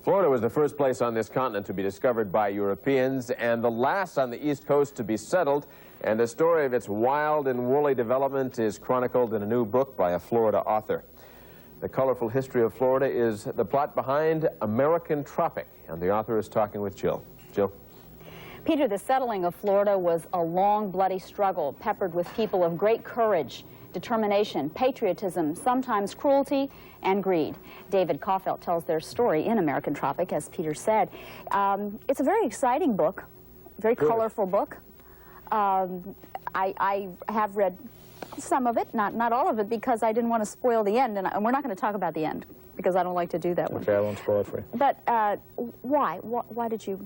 Florida was the first place on this continent to be discovered by Europeans and the last on the East Coast to be settled. And the story of its wild and woolly development is chronicled in a new book by a Florida author. The colorful history of Florida is the plot behind American Tropic. And the author is talking with Jill. Jill? Peter, the settling of Florida was a long, bloody struggle, peppered with people of great courage, determination, patriotism, sometimes cruelty, and greed. David Kaufelt tells their story in American Tropic, as Peter said. It's a very exciting book, very colorful book. I have read some of it, not all of it, because I didn't want to spoil the end, and we're not going to talk about the end, because I don't like to do that one. Okay, I won't spoil it for you. But why? Why did you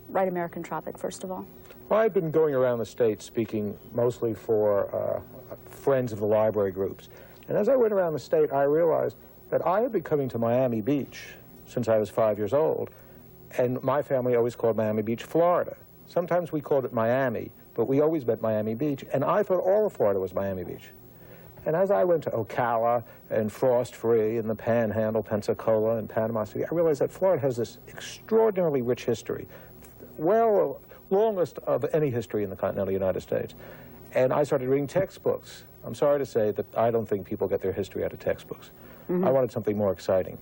write American Tropic, first of all? Well, I've been going around the state speaking mostly for friends of the library groups. And as I went around the state, I realized that I had been coming to Miami Beach since I was 5 years old, and my family always called Miami Beach Florida. Sometimes we called it Miami, but we always meant Miami Beach, and I thought all of Florida was Miami Beach. And as I went to Ocala and Frost Free and the Panhandle, Pensacola and Panama City, I realized that Florida has this extraordinarily rich history, well, longest of any history in the continental United States. And I started reading textbooks. I'm sorry to say that I don't think people get their history out of textbooks. I wanted something more exciting.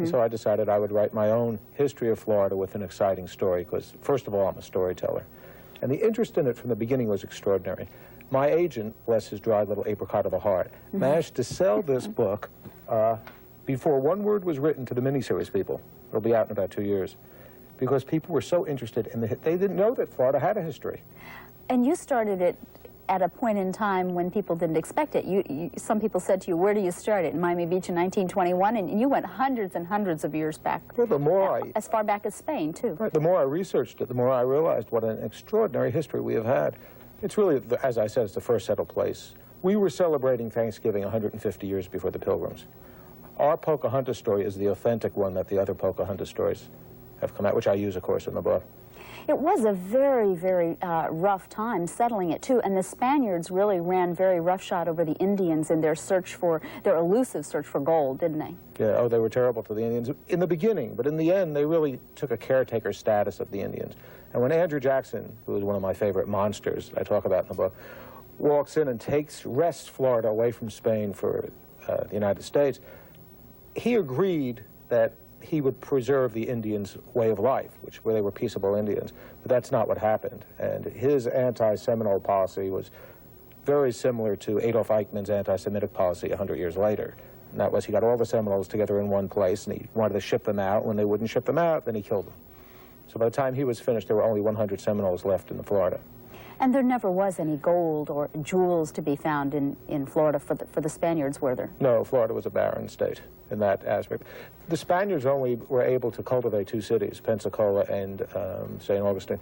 So I decided I would write my own history of Florida with an exciting story, because, first of all, I'm a storyteller. And the interest in it from the beginning was extraordinary. My agent, bless his dry little apricot of a heart, managed to sell this book before one word was written to the miniseries people. It'll be out in about 2 years. Because people were so interested in they didn't know that Florida had a history. And you started it at a point in time when people didn't expect it. Some people said to you, where do you start it? In Miami Beach in 1921, and you went hundreds and hundreds of years back. Well, the more as far back as Spain, too. Right, the more I researched it, the more I realized what an extraordinary history we have had. It's really, as I said, it's the first settled place. We were celebrating Thanksgiving 150 years before the Pilgrims. Our Pocahontas story is the authentic one that the other Pocahontas stories have come out, which I use, of course, in the book. It was a very, very rough time settling it, too, and the Spaniards really ran very roughshod over the Indians in their elusive search for gold, didn't they? Yeah, oh, they were terrible to the Indians in the beginning, but in the end, they really took a caretaker status of the Indians. And when Andrew Jackson, who is one of my favorite monsters I talk about in the book, walks in and wrests Florida away from Spain for the United States, he agreed that he would preserve the Indians' way of life, where they were peaceable Indians. But that's not what happened. And his anti-Seminole policy was very similar to Adolf Eichmann's anti-Semitic policy 100 years later. And that was, he got all the Seminoles together in one place, and he wanted to ship them out. When they wouldn't ship them out, then he killed them. So by the time he was finished, there were only 100 Seminoles left in Florida. And there never was any gold or jewels to be found in Florida for the Spaniards, were there? No, Florida was a barren state in that aspect. The Spaniards only were able to cultivate 2 cities, Pensacola and St. Augustine.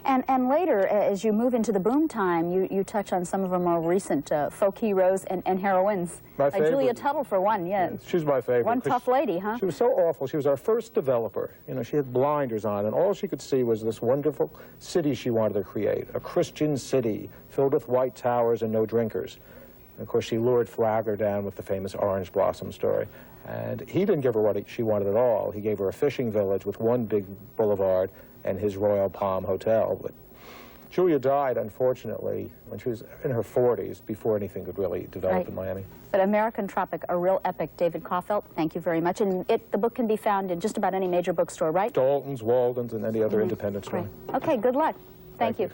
And later, as you move into the boom time, you touch on some of our more recent folk heroes and heroines. My favorite. Julia Tuttle, for one, yeah. She's my favorite. One tough lady, huh? She was so awful. She was our first developer. You know, she had blinders on, and all she could see was this wonderful city she wanted to create, a Christian city filled with white towers and no drinkers. And of course, she lured Flagler down with the famous orange blossom story. And he didn't give her what she wanted at all. He gave her a fishing village with one big boulevard and his Royal Palm Hotel. But Julia died, unfortunately, when she was in her 40s, before anything could really develop in Miami. But American Tropic, a real epic. David Kaufelt, thank you very much. And the book can be found in just about any major bookstore, right? Dalton's, Walden's, and any other independent store. Okay, good luck. Thank you.